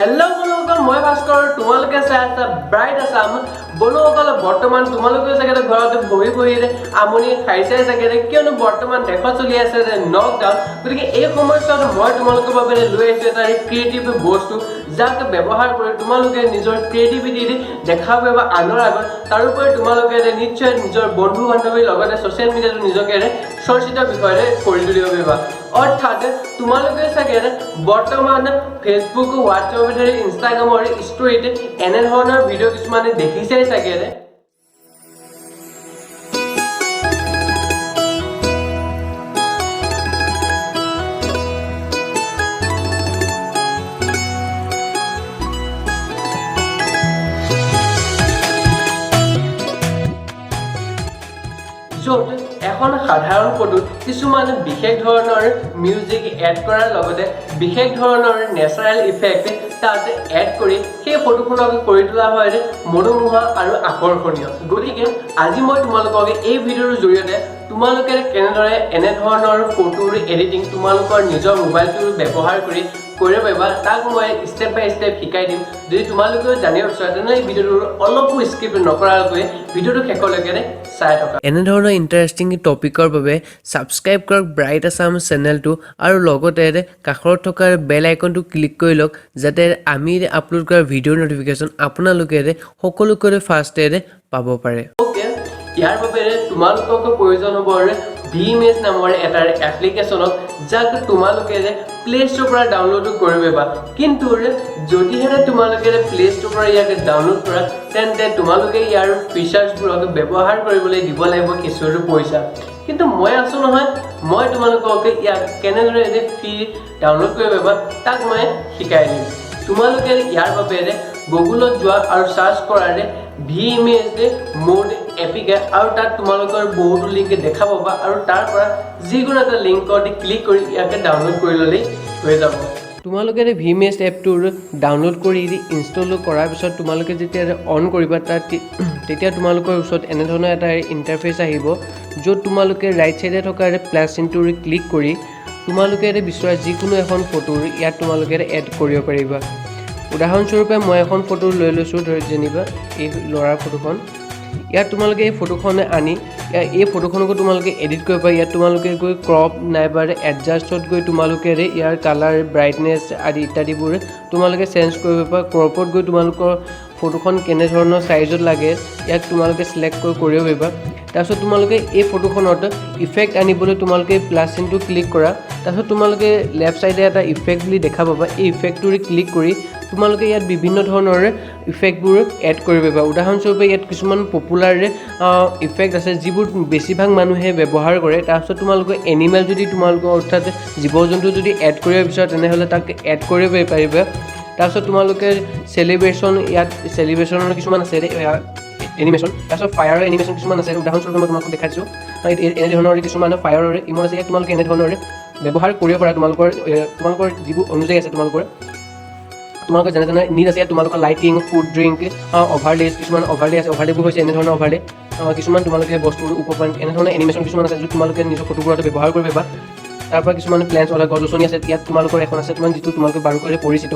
Hello বন্ধুসকল মই ভাস্কৰ তোমালোকে চাই আছা ব্ৰাইট আসাম বন্ধুসকল বৰ্তমান তোমালোকে চাগে ঘৰত বহি বহি আমনি খাইছে চাগে কিয়নো বৰ্তমান দেশত চলি আছে লকডাউন গতিকে এই সময়ছোৱাত মই তোমালোকৰ বাবে লৈ আহিছো এটা ক্ৰিয়েটিভ বস্তু যাক ব্যৱহাৰ কৰি তোমালোকে নিজৰ ক্ৰিয়েটিভিটি দেখাব পাৰিবা আনৰ আগত তাৰোপৰি তোমালোকে নিশ্চয় নিজৰ বন্ধু বান্ধৱীৰ লগতে ছ'চিয়েল মিডিয়াত নিজকে চৰ্চিত বিষয়ে কৰি তুলিব পাৰিবা অৰ্থাৎ তোমালোকে চাগে বৰ্তমান ফেচবুক হোৱাটছএপ ধৰি ইনষ্টাগ্ৰামৰ ষ্টৰীত এনে ধৰণৰ ভিডিঅ' কিছুমানে দেখিছেই চাগে য'ত এখন সাধাৰণ ফটোত কিছুমান বিশেষ ধৰণৰ মিউজিক এড কৰাৰ লগতে বিশেষ ধৰণৰ নেচাৰেল ইফেক্ট তাত এড কৰি সেই ফটোখনক কৰি তোলা হয় মনোমোহা আৰু আকৰ্ষণীয় গতিকে আজি মই তোমালোকক এই ভিডিঅ'ৰ জৰিয়তে তোমালোকে কেনেদৰে এনে ধৰণৰ ফটোৰ এডিটিং তোমালোকৰ নিজৰ মোবাইলটো ব্যৱহাৰ কৰি কৰিব পাৰিবা তাক মই ষ্টেপ বাই ষ্টেপ শিকাই দিম যদি তোমালোকেও জানিব বিচাৰা তেনেহ'লে এই ভিডিঅ'টোৰ অলপো স্কিপ নকৰাকৈ ভিডিঅ'টো শেষলৈকে চাই থকা এনে ধৰণৰ ইণ্টাৰেষ্টিং টপিকৰ বাবে ছাবস্ক্ৰাইব কৰক ব্ৰাইট আসাম চেনেলটো আৰু লগতে কাষত থকা বেল আইকনটো ক্লিক কৰি লওক যাতে আমি আপলোড কৰা ভিডিঅ'ৰ নটিফিকেশ্যন আপোনালোকে সকলোকৈ ফাৰ্ষ্টে পাব পাৰে ইয়াৰ বাবে তোমালোকক প্ৰয়োজন হ'ব Vimage নামৰ এটা এপ্লিকেশ্যনক যাক তোমালোকে প্লে ষ্ট'ৰৰ পৰা ডাউনলোড কৰিব পাৰিবা কিন্তু যদিহে তোমালোকে প্লে ষ্ট'ৰৰ পৰা ইয়াক ডাউনলোড কৰা তেন্তে তোমালোকে ইয়াৰ ফিচাৰ্ছবোৰক ব্যৱহাৰ কৰিবলৈ দিব লাগিব কিছু পইচা কিন্তু মই আছো নহয় মই তোমালোকক ইয়াক কেনেদৰে ফ্ৰী ডাউনলোড কৰিব পাৰিবা তাক মই শিকাই দিম তোমালোকে ইয়াৰ বাবে গুগলত যোৱা আৰু সাৰ্চ কৰাৰ Vimage মোড এপিকে আৰু তাত তোমালোকৰ বহুতো লিংক দেখা পাবা আৰু তাৰ পৰা যিকোনো এটা লিংকত ক্লিক কৰি ইয়াকে ডাউনলোড কৰি ল'লেই হৈ যাব তোমালোকে Vimage এপটোৰ ডাউনলোড কৰি ইনষ্টল কৰাৰ পিছত তোমালোকে যেতিয়া অন কৰিবা তাত তেতিয়া তোমালোকৰ ওচৰত এনে ধৰণৰ এটা ইণ্টাৰফেচ আহিব য'ত তোমালোকে ৰাইট চাইডে থকা প্লাছ চিনটোৰ ক্লিক কৰি তোমালোকে বিচৰা যিকোনো এখন ফটোৰ ইয়াত তোমালোকে এড কৰিব পাৰিবা উদাহৰণস্বৰূপে মই এখন ফটো লৈ লৈছোঁ যেনিবা এই ল'ৰাৰ ফটোখন ইয়াত তোমালোকে এই ফটোখন আনি এই ফটোখনকো তোমালোকে এডিট কৰিব পাৰা ইয়াত তোমালোকে গৈ ক্ৰপ নাইবা এডজাষ্টত গৈ তোমালোকে ইয়াৰ কালাৰ ব্ৰাইটনেছ আদি ইত্যাদিবোৰ তোমালোকে চেঞ্জ কৰিব পাৰা ক্ৰপত গৈ তোমালোকৰ ফটোখন কেনেধৰণৰ চাইজত লাগে ইয়াক তোমালোকে চিলেক্ট কৰিব পাৰিবা তাৰপিছত তোমালোকে এই ফটোখনত ইফেক্ট আনিবলৈ তোমালোকে প্লাছ চিনটো ক্লিক কৰা তাৰপিছত তোমালোকে লেফ্ট চাইডে এটা ইফেক্ট বুলি দেখা পাবা এই ইফেক্টটোৰে ক্লিক কৰি তোমালোকে ইয়াত বিভিন্ন ধৰণৰ ইফেক্টবোৰ এড কৰিব পাৰিবা উদাহৰণস্বৰূপে ইয়াত কিছুমান পপুলাৰ ইফেক্ট আছে যিবোৰ বেছিভাগ মানুহে ব্যৱহাৰ কৰে তাৰপিছত তোমালোকে এনিমেল যদি তোমালোকৰ অৰ্থাৎ জীৱ জন্তু যদি এড কৰিব বিচাৰা তেনেহ'লে তাক এড কৰিব পাৰিবা তাৰপিছত তোমালোকে চেলিব্ৰেশ্যন ইয়াত চেলিব্ৰেশ্যনৰ কিছুমান আছে এনিমেশ্যন তাৰপিছত ফায়াৰৰ এনিমেশ্যন কিছুমান আছে উদাহৰণস্বৰূপে মই তোমালোকক দেখাইছোঁ এনেধৰণৰ কিছুমান ফায়াৰৰ ইমন আছে ইয়াত তোমালোকে এনেধৰণৰ ব্যৱহাৰ কৰিব পাৰা তোমালোকৰ যিবোৰ অনুযায়ী আছে তোমালোকৰ যেনে নিড আছে ইয়াত তোমালোকৰ লাইটিং ফুড ড্ৰিংক অভাৰলেজ কিছুমান অভাৰলে আছে অভাৰলেবোৰ হৈছে এনেধৰণৰ অভাৰলে কিছুমান তোমালোকে বস্তুৰ উপকৰণ এনেধৰণৰ এনিমেশ্যন কিছুমান আছে য'ত তোমালোকে নিজৰ ফটোবোৰত ব্যৱহাৰ কৰিব পাৰিবা তাৰপৰা কিছুমান প্লেন্স অলা গছ গছনি আছে ইয়াত তোমালোকৰ এখন আছে যিটো তোমালোকে বাৰু কৰি পৰিচিত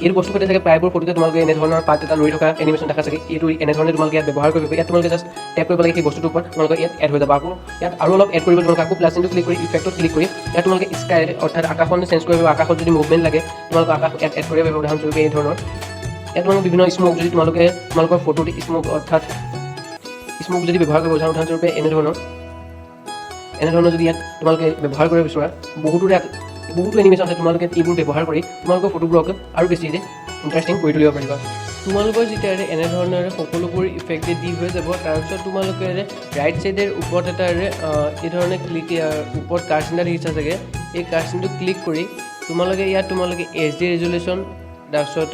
এই বস্তু পাতি চাগে প্ৰায়বোৰ ফটোতে তোমালোকে এনেধৰণৰ পাত এটা লৈ থকা এনিমেশ্যন দেখা চাগে এইটো এনেধৰণে তোমালোকে ইয়াত ব্যৱহাৰ কৰিব ইয়াত তোমালোকে জাষ্ট টেপ কৰিব লাগে সেই বস্তুটোৰ ওপৰত তোমালোকে ইয়াত এড হৈ যাব আকৌ ইয়াত আৰু অলপ এড কৰিব তোমালোকে আকৌ প্লাছ চিনটো ক্লিক কৰি ইফেক্টত ক্লিক কৰি ইয়াত তোমালোকে স্কাই অৰ্থাৎ আকাশখন চেঞ্জ কৰিব আকাশত যদি মুভমেণ্ট লাগে তোমালোকে আকাশ এড কৰিব পাৰিবা উদাহৰণস্বৰূপে এই ধৰণৰ ইয়াত তোমালোকে বিভিন্ন স্মোক যদি তোমালোকৰ ফটোত স্মোক অৰ্থাৎ স্মোক যদি ব্যৱহাৰ কৰিব বিচাৰা উদাহৰণস্বৰূপে এনেধৰণৰ যদি ইয়াত তোমালোকে ব্যৱহাৰ কৰিব বিচৰা বহুতো এনিমেশ্যন আছে তোমালোকে এইবোৰ ব্যৱহাৰ কৰি তোমালোকৰ ফটোবোৰক আৰু বেছি ইণ্টাৰেষ্টিং কৰি তুলিব পাৰিবা তোমালোকৰ যেতিয়া এনেধৰণৰ সকলোবোৰ ইফেক্ট দি হৈ যাব তাৰপিছত তোমালোকে ৰাইট চাইডৰ ওপৰত এটা এই ধৰণে ক্লিক ওপৰত কাৰ্ড চিন এটা দেখিছা চাগে এই কাৰ্ড চিনটো ক্লিক কৰি তোমালোকে HD ৰেজুলেশ্যন তাৰপিছত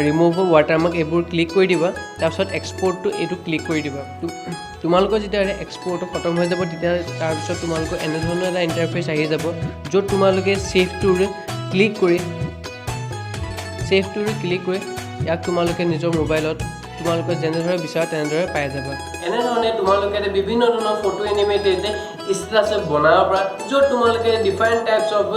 ৰিমুভ ৱাটাৰমাৰ্ক এইবোৰ ক্লিক কৰি দিবা তাৰপিছত এক্সপৰ্টটো এইটো ক্লিক কৰি দিবা তোমালোকৰ যেতিয়া এক্সপৰ্ট খতম হৈ যাব তেতিয়া তাৰপিছত তোমালোকৰ এনেধৰণৰ এটা ইণ্টাৰফেচ আহি যাব য'ত তোমালোকে ছেভটোৰ ক্লিক কৰি ইয়াক তোমালোকে নিজৰ মোবাইলত তোমালোকে যেনেদৰে বিচাৰা তেনেদৰে পাই যাবা এনেধৰণে তোমালোকে বিভিন্ন ধৰণৰ ফটো এনিমেটেড ষ্টেটাছ বনাব পৰা য'ত তোমালোকে ডিফাৰেণ্ট টাইপছ অফ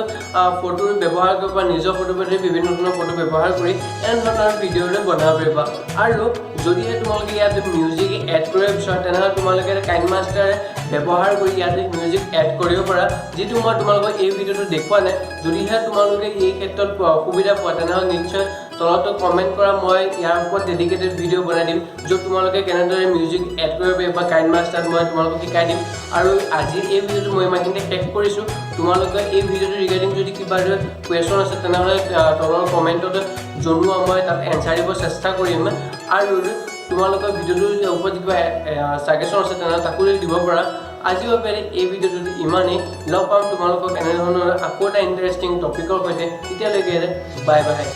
ফটো ব্যৱহাৰ কৰিব পৰা নিজৰ ফটো বিভিন্ন ধৰণৰ ফটো ব্যৱহাৰ কৰি এনেধৰণৰ ভিডিঅ'লৈ বনাব পাৰিবা আৰু যদিহে তোমালোকে ইয়াত মিউজিক এড কৰিব বিচৰা তেনেহ'লে তোমালোকে কাইনমাষ্টাৰ ব্যৱহাৰ কৰি ইয়াতে মিউজিক এড কৰিব পাৰা যিটো মই তোমালোকক এই ভিডিঅ'টো দেখুওৱা নাই যদিহে তোমালোকে এই ক্ষেত্ৰত সুবিধা পোৱা তেনেহ'লে নিশ্চয় তলত কমেণ্ট কৰা মই ইয়াৰ ওপৰত ডেডিকেটেড ভিডিঅ' বনাই দিম য'ত তোমালোকে কেনেদৰে মিউজিক এড কৰিব পাৰিবা কাইনমাষ্টাৰত মই তোমালোকক শিকাই দিম আৰু আজি এই ভিডিঅ'টো মই ইমানখিনিতে শেষ কৰিছোঁ তোমালোকে এই ভিডিঅ'টো ৰিগাৰ্ডিং যদি কিবা কুৱেশ্যন আছে তেনেহ'লে তলৰ কমেণ্টত জনোৱা মই তাত এনচাৰ দিব চেষ্টা কৰিম আৰু তোমালোকৰ ভিডিঅ'টোৰ ওপৰত কিবা ছাজেশ্যন আছে তেনেহ'লে তাকো দিব পাৰা আজিৰ বাবে এই ভিডিঅ'টোত ইমানেই লগ পাম তোমালোকক এনেধৰণৰ আকৌ এটা ইণ্টাৰেষ্টিং টপিকৰ সৈতে তেতিয়ালৈকে বাই বাই